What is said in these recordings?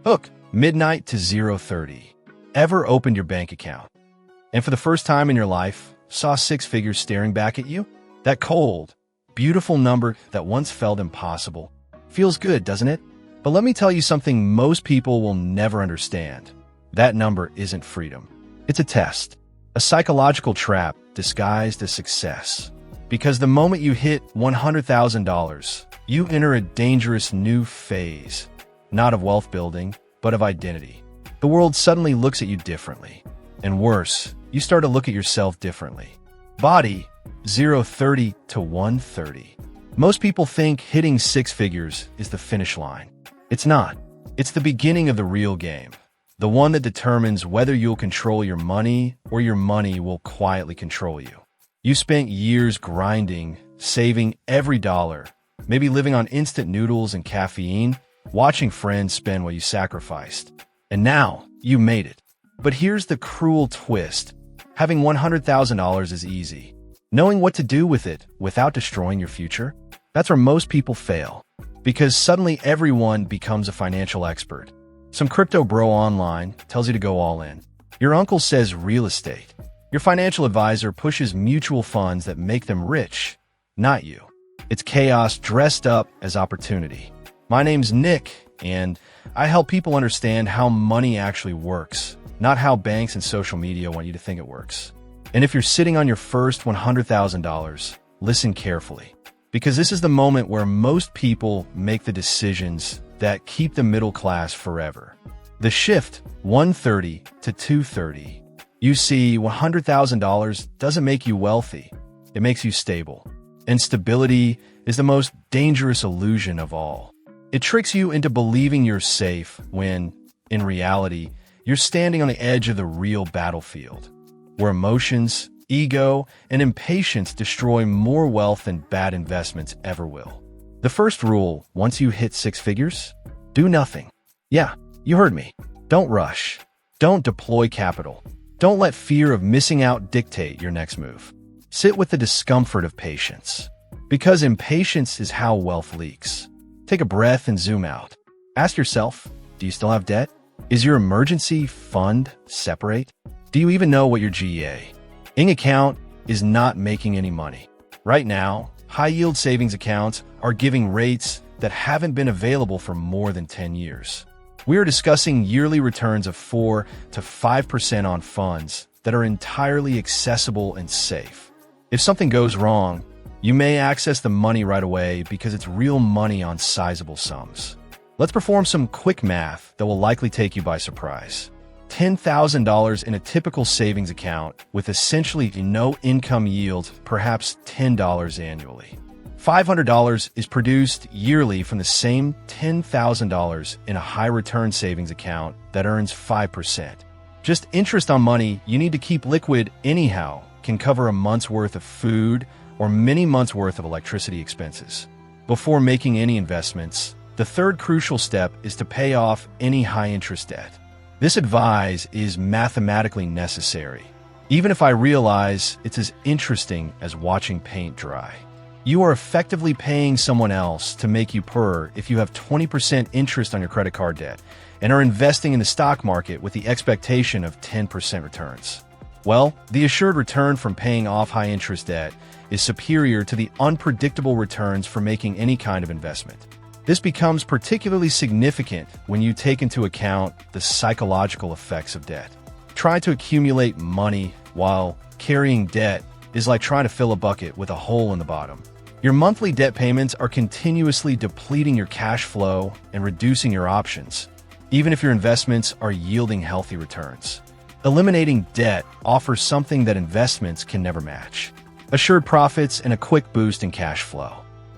Hook, midnight to 0:30. Ever opened your bank account and for the first time in your life saw six figures staring back at you? That cold, beautiful number that once felt impossible. Feels good, doesn't it? But let me tell you something most people will never understand. That number isn't freedom. It's a test, a psychological trap disguised as success. Because the moment you hit $100,000, you enter a dangerous new phase, not of wealth building, but of identity. The world suddenly looks at you differently. And worse, you start to look at yourself differently. Body, 0:30 to 1:30. Most people think hitting six figures is the finish line. It's not. It's the beginning of the real game. The one that determines whether you'll control your money or your money will quietly control you. You spent years grinding, saving every dollar, maybe living on instant noodles and caffeine, watching friends spend what you sacrificed. And now, you made it. But here's the cruel twist. Having $100,000 is easy. Knowing what to do with it without destroying your future, that's where most people fail. Because suddenly everyone becomes a financial expert. Some crypto bro online tells you to go all in. Your uncle says real estate. Your financial advisor pushes mutual funds that make them rich, not you. It's chaos dressed up as opportunity. My name's Nick, and I help people understand how money actually works, not how banks and social media want you to think it works. And if you're sitting on your first $100,000, listen carefully. Because this is the moment where most people make the decisions that keep the middle class forever. The shift, 1:30 to 2:30. You see, $100,000 doesn't make you wealthy. It makes you stable. And stability is the most dangerous illusion of all. It tricks you into believing you're safe when, in reality, you're standing on the edge of the real battlefield, where emotions, ego, and impatience destroy more wealth than bad investments ever will. The first rule, once you hit six figures, do nothing. Yeah, you heard me. Don't rush. Don't deploy capital. Don't let fear of missing out dictate your next move. Sit with the discomfort of patience. Because impatience is how wealth leaks. Take a breath and zoom out. Ask yourself, do you still have debt? Is your emergency fund separate? Do you even know what your GEA account is not making any money? Right now, high-yield savings accounts are giving rates that haven't been available for more than 10 years. We are discussing yearly returns of 4 to 5% on funds that are entirely accessible and safe. If something goes wrong, you may access the money right away because it's real money on sizable sums. Let's perform some quick math that will likely take you by surprise. $10,000 in a typical savings account with essentially no income yield, perhaps $10 annually. $500 is produced yearly from the same $10,000 in a high-return savings account that earns 5%. Just interest on money you need to keep liquid anyhow can cover a month's worth of food or many months' worth of electricity expenses. Before making any investments, the third crucial step is to pay off any high-interest debt. This advice is mathematically necessary, even if I realize it's as interesting as watching paint dry. You are effectively paying someone else to make you purr if you have 20% interest on your credit card debt and are investing in the stock market with the expectation of 10% returns. Well, the assured return from paying off high-interest debt is superior to the unpredictable returns for making any kind of investment. This becomes particularly significant when you take into account the psychological effects of debt. Trying to accumulate money while carrying debt is like trying to fill a bucket with a hole in the bottom. Your monthly debt payments are continuously depleting your cash flow and reducing your options, even if your investments are yielding healthy returns. Eliminating debt offers something that investments can never match: assured profits and a quick boost in cash flow.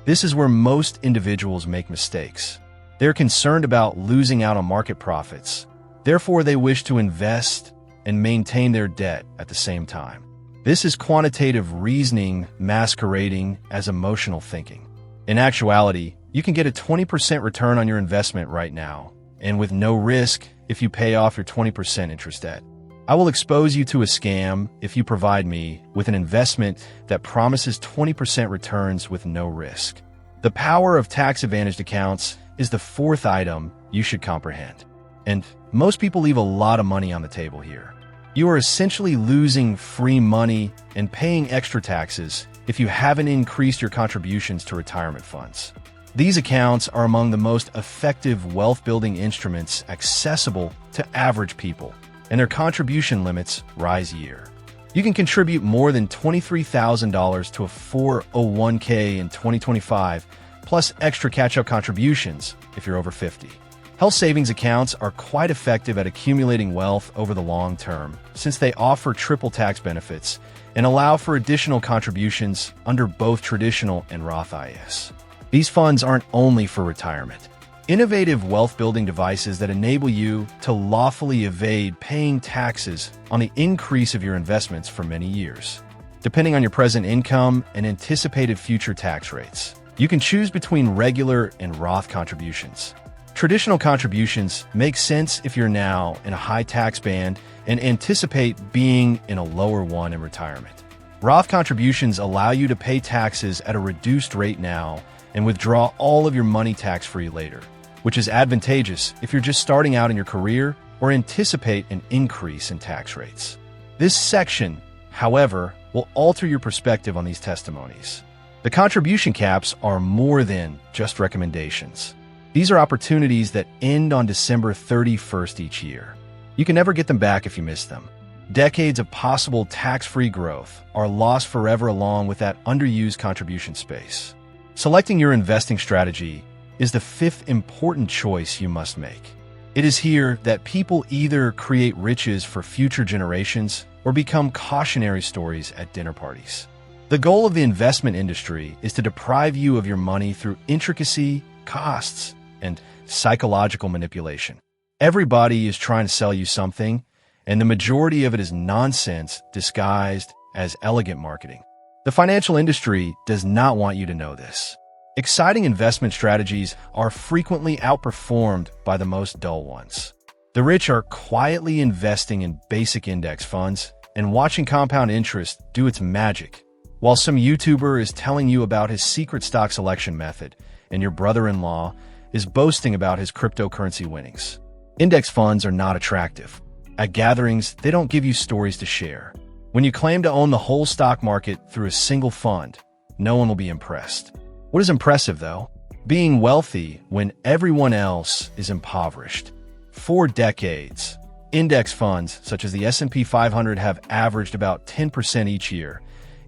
This is where most individuals make mistakes. They're concerned about losing out on market profits. Therefore, they wish to invest and maintain their debt at the same time. This is quantitative reasoning masquerading as emotional thinking. In actuality, you can get a 20% return on your investment right now, and with no risk if you pay off your 20% interest debt. I will expose you to a scam if you provide me with an investment that promises 20% returns with no risk. The power of tax-advantaged accounts is the fourth item you should comprehend. And most people leave a lot of money on the table here. You are essentially losing free money and paying extra taxes if you haven't increased your contributions to retirement funds. These accounts are among the most effective wealth-building instruments accessible to average people, and their contribution limits rise year. You can contribute more than $23,000 to a 401k in 2025, plus extra catch-up contributions if you're over 50. Health savings accounts are quite effective at accumulating wealth over the long term, since they offer triple tax benefits and allow for additional contributions under both traditional and Roth IRAs. These funds aren't only for retirement. Innovative wealth-building devices that enable you to lawfully evade paying taxes on the increase of your investments for many years. Depending on your present income and anticipated future tax rates, you can choose between regular and Roth contributions. Traditional contributions make sense if you're now in a high tax band and anticipate being in a lower one in retirement. Roth contributions allow you to pay taxes at a reduced rate now and withdraw all of your money tax-free later, which is advantageous if you're just starting out in your career or anticipate an increase in tax rates. This section, however, will alter your perspective on these testimonies. The contribution caps are more than just recommendations. These are opportunities that end on December 31st each year. You can never get them back if you miss them. Decades of possible tax-free growth are lost forever along with that underused contribution space. Selecting your investing strategy is the fifth important choice you must make. It is here that people either create riches for future generations or become cautionary stories at dinner parties. The goal of the investment industry is to deprive you of your money through intricacy, costs, and psychological manipulation. Everybody is trying to sell you something, and the majority of it is nonsense disguised as elegant marketing. The financial industry does not want you to know this. Exciting investment strategies are frequently outperformed by the most dull ones. The rich are quietly investing in basic index funds and watching compound interest do its magic, while some YouTuber is telling you about his secret stock selection method and your brother-in-law is boasting about his cryptocurrency winnings. Index funds are not attractive. At gatherings, they don't give you stories to share. When you claim to own the whole stock market through a single fund, no one will be impressed. What is impressive, though? Being wealthy when everyone else is impoverished. For decades, index funds such as the S&P 500 have averaged about 10% each year,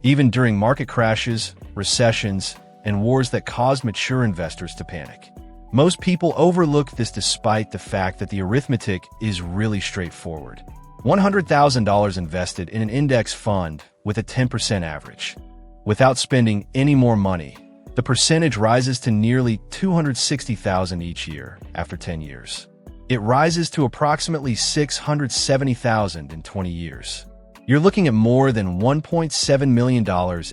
even during market crashes, recessions, and wars that caused mature investors to panic. Most people overlook this despite the fact that the arithmetic is really straightforward. $100,000 invested in an index fund with a 10% average. Without spending any more money, the percentage rises to nearly $260,000 each year after 10 years. It rises to approximately $670,000 in 20 years. You're looking at more than $1.7 million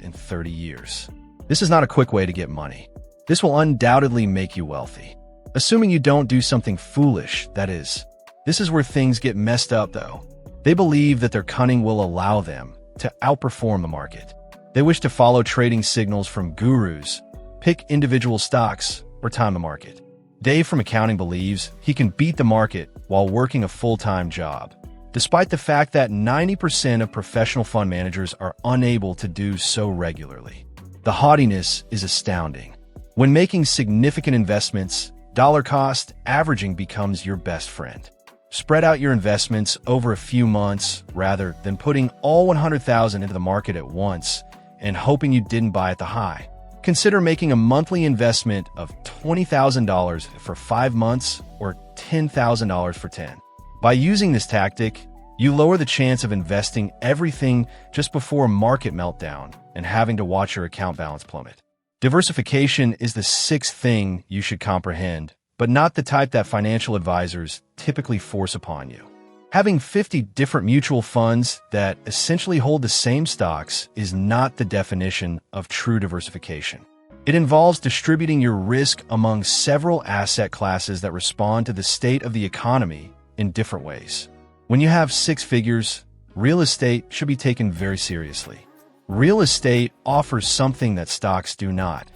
in 30 years. This is not a quick way to get money. This will undoubtedly make you wealthy. Assuming you don't do something foolish, that is. This is where things get messed up, though. They believe that their cunning will allow them to outperform the market. They wish to follow trading signals from gurus, pick individual stocks, or time the market. Dave from accounting believes he can beat the market while working a full-time job, despite the fact that 90% of professional fund managers are unable to do so regularly. The haughtiness is astounding. When making significant investments, dollar cost averaging becomes your best friend. Spread out your investments over a few months rather than putting all $100,000 into the market at once and hoping you didn't buy at the high. Consider making a monthly investment of $20,000 for 5 months or $10,000 for 10. By using this tactic, you lower the chance of investing everything just before a market meltdown and having to watch your account balance plummet. Diversification is the sixth thing you should comprehend, but not the type that financial advisors typically force upon you. Having 50 different mutual funds that essentially hold the same stocks is not the definition of true diversification. It involves distributing your risk among several asset classes that respond to the state of the economy in different ways. When you have 6 figures, real estate should be taken very seriously. Real estate offers something that stocks do not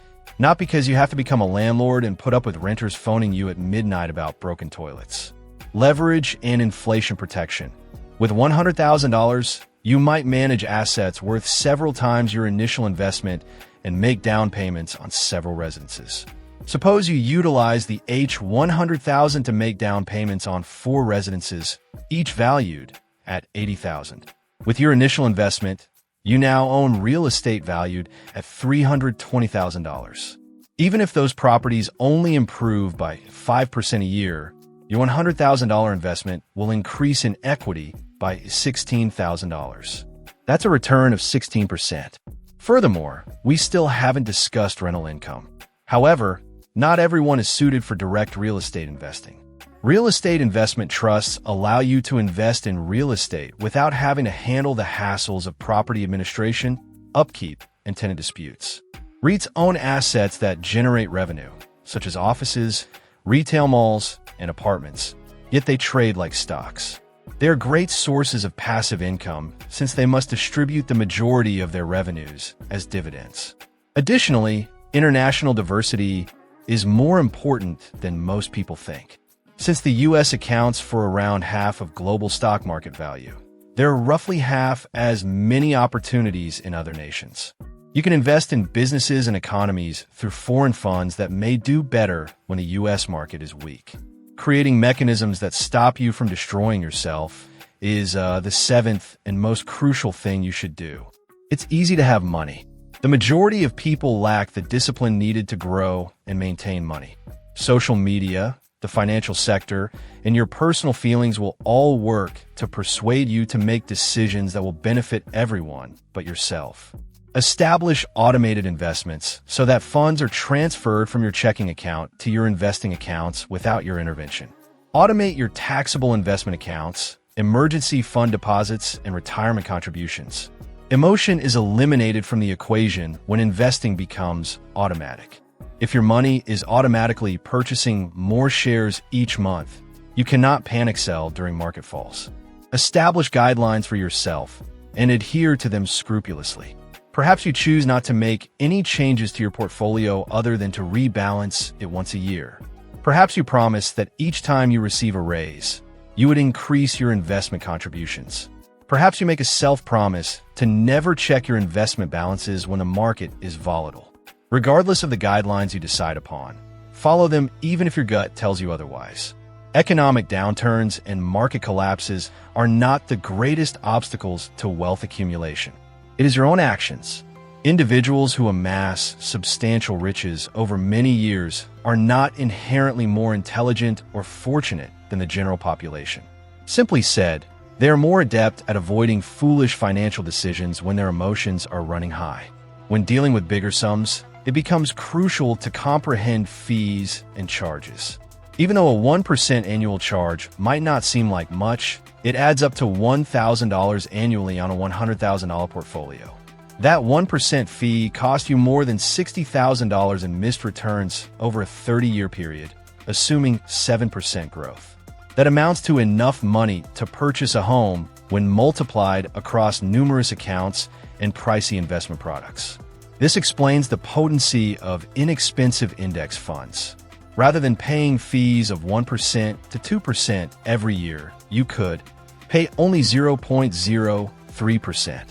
because you have to become a landlord and put up with renters phoning you at midnight about broken toilets. leverage, and inflation protection. With $100,000, you might manage assets worth several times your initial investment and make down payments on several residences. Suppose you utilize the $100,000 to make down payments on 4 residences, each valued at $80,000. With your initial investment, you now own real estate valued at $320,000. Even if those properties only improve by 5% a year, your $100,000 investment will increase in equity by $16,000. That's a return of 16%. Furthermore, we still haven't discussed rental income. However, not everyone is suited for direct real estate investing. Real estate investment trusts allow you to invest in real estate without having to handle the hassles of property administration, upkeep, and tenant disputes. REITs own assets that generate revenue, such as offices, retail malls, and apartments, yet they trade like stocks. They are great sources of passive income since they must distribute the majority of their revenues as dividends. Additionally, international diversity is more important than most people think. Since the U.S. accounts for around half of global stock market value, there are roughly half as many opportunities in other nations. You can invest in businesses and economies through foreign funds that may do better when the U.S. market is weak. Creating mechanisms that stop you from destroying yourself is the seventh and most crucial thing you should do. It's easy to have money. The majority of people lack the discipline needed to grow and maintain money. Social media, the financial sector, and your personal feelings will all work to persuade you to make decisions that will benefit everyone but yourself. Establish automated investments so that funds are transferred from your checking account to your investing accounts without your intervention. Automate your taxable investment accounts, emergency fund deposits, and retirement contributions. Emotion is eliminated from the equation when investing becomes automatic. If your money is automatically purchasing more shares each month, you cannot panic sell during market falls. Establish guidelines for yourself and adhere to them scrupulously. Perhaps you choose not to make any changes to your portfolio other than to rebalance it once a year. Perhaps you promise that each time you receive a raise, you would increase your investment contributions. Perhaps you make a self-promise to never check your investment balances when the market is volatile. Regardless of the guidelines you decide upon, follow them even if your gut tells you otherwise. Economic downturns and market collapses are not the greatest obstacles to wealth accumulation. It is your own actions. Individuals who amass substantial riches over many years are not inherently more intelligent or fortunate than the general population. Simply said, they are more adept at avoiding foolish financial decisions when their emotions are running high. When dealing with bigger sums, it becomes crucial to comprehend fees and charges. Even though a 1% annual charge might not seem like much, it adds up to $1,000 annually on a $100,000 portfolio. That 1% fee costs you more than $60,000 in missed returns over a 30-year period, assuming 7% growth. That amounts to enough money to purchase a home when multiplied across numerous accounts and pricey investment products. This explains the potency of inexpensive index funds. Rather than paying fees of 1% to 2% every year, you could pay only 0.03%.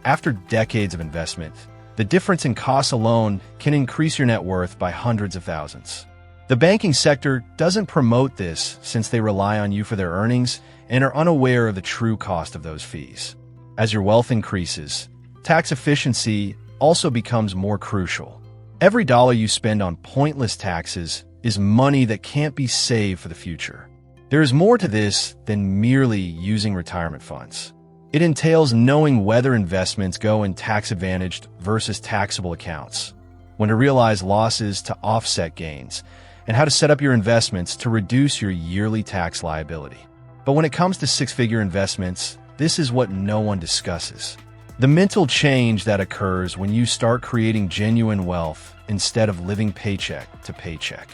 After decades of investment, the difference in costs alone can increase your net worth by hundreds of thousands. The banking sector doesn't promote this since they rely on you for their earnings and are unaware of the true cost of those fees. As your wealth increases, tax efficiency also becomes more crucial. Every dollar you spend on pointless taxes is money that can't be saved for the future. There is more to this than merely using retirement funds. It entails knowing whether investments go in tax-advantaged versus taxable accounts, when to realize losses to offset gains, and how to set up your investments to reduce your yearly tax liability. But when it comes to six-figure investments, this is what no one discusses. The mental change that occurs when you start creating genuine wealth instead of living paycheck to paycheck.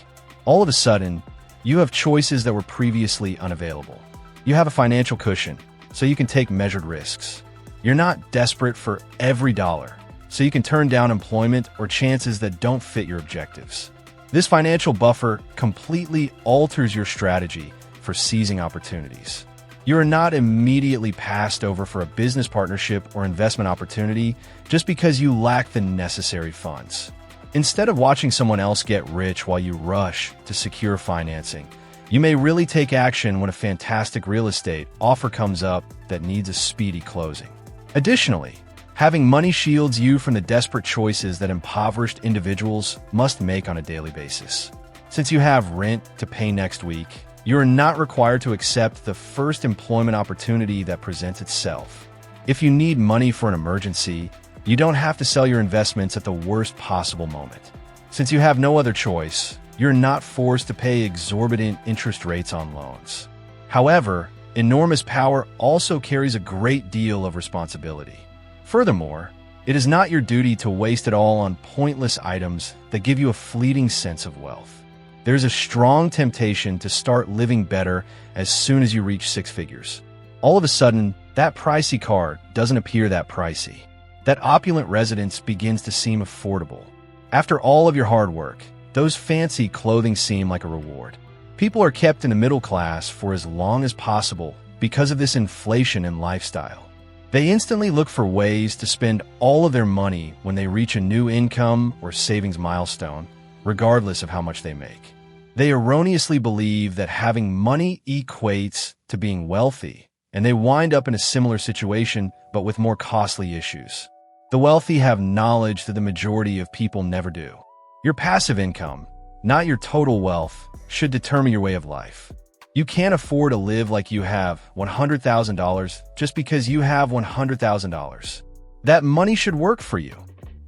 All of a sudden, you have choices that were previously unavailable. You have a financial cushion, so you can take measured risks. You're not desperate for every dollar, so you can turn down employment or chances that don't fit your objectives. This financial buffer completely alters your strategy for seizing opportunities. You are not immediately passed over for a business partnership or investment opportunity just because you lack the necessary funds. Instead of watching someone else get rich while you rush to secure financing, you may really take action when a fantastic real estate offer comes up that needs a speedy closing. Additionally, having money shields you from the desperate choices that impoverished individuals must make on a daily basis. Since you have rent to pay next week, you are not required to accept the first employment opportunity that presents itself. If you need money for an emergency, you don't have to sell your investments at the worst possible moment. Since you have no other choice, you're not forced to pay exorbitant interest rates on loans. However, enormous power also carries a great deal of responsibility. Furthermore, it is not your duty to waste it all on pointless items that give you a fleeting sense of wealth. There's a strong temptation to start living better as soon as you reach six figures. All of a sudden, that pricey car doesn't appear that pricey. That opulent residence begins to seem affordable. After all of your hard work, those fancy clothing seem like a reward. People are kept in the middle class for as long as possible because of this inflation in lifestyle. They instantly look for ways to spend all of their money when they reach a new income or savings milestone, regardless of how much they make. They erroneously believe that having money equates to being wealthy, and they wind up in a similar situation but with more costly issues. The wealthy have knowledge that the majority of people never do. Your passive income, not your total wealth, should determine your way of life. You can't afford to live like you have $100,000 just because you have $100,000. That money should work for you,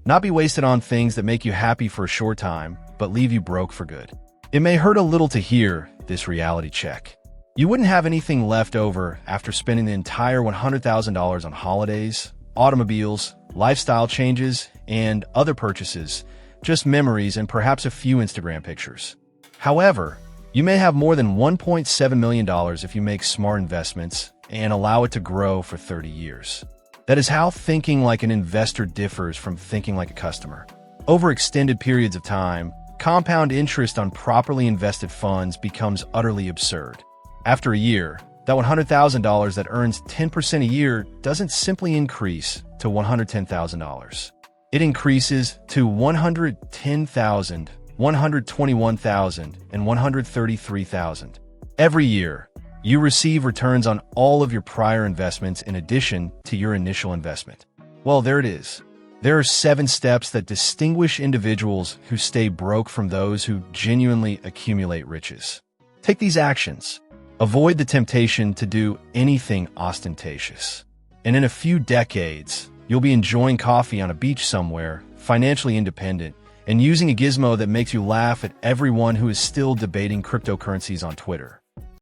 not be wasted on things that make you happy for a short time but leave you broke for good. It may hurt a little to hear this reality check. You wouldn't have anything left over after spending the entire $100,000 on holidays, automobiles, lifestyle changes, and other purchases, just memories and perhaps a few Instagram pictures. However, you may have more than $1.7 million if you make smart investments and allow it to grow for 30 years. That is how thinking like an investor differs from thinking like a customer. Over extended periods of time, compound interest on properly invested funds becomes utterly absurd. After a year, that $100,000 that earns 10% a year doesn't simply increase to $110,000. It increases to $110,000, $121,000, and $133,000. Every year, you receive returns on all of your prior investments in addition to your initial investment. Well, there it is. There are 7 steps that distinguish individuals who stay broke from those who genuinely accumulate riches. Take these actions. Avoid the temptation to do anything ostentatious. And in a few decades, you'll be enjoying coffee on a beach somewhere, financially independent, and using a gizmo that makes you laugh at everyone who is still debating cryptocurrencies on Twitter.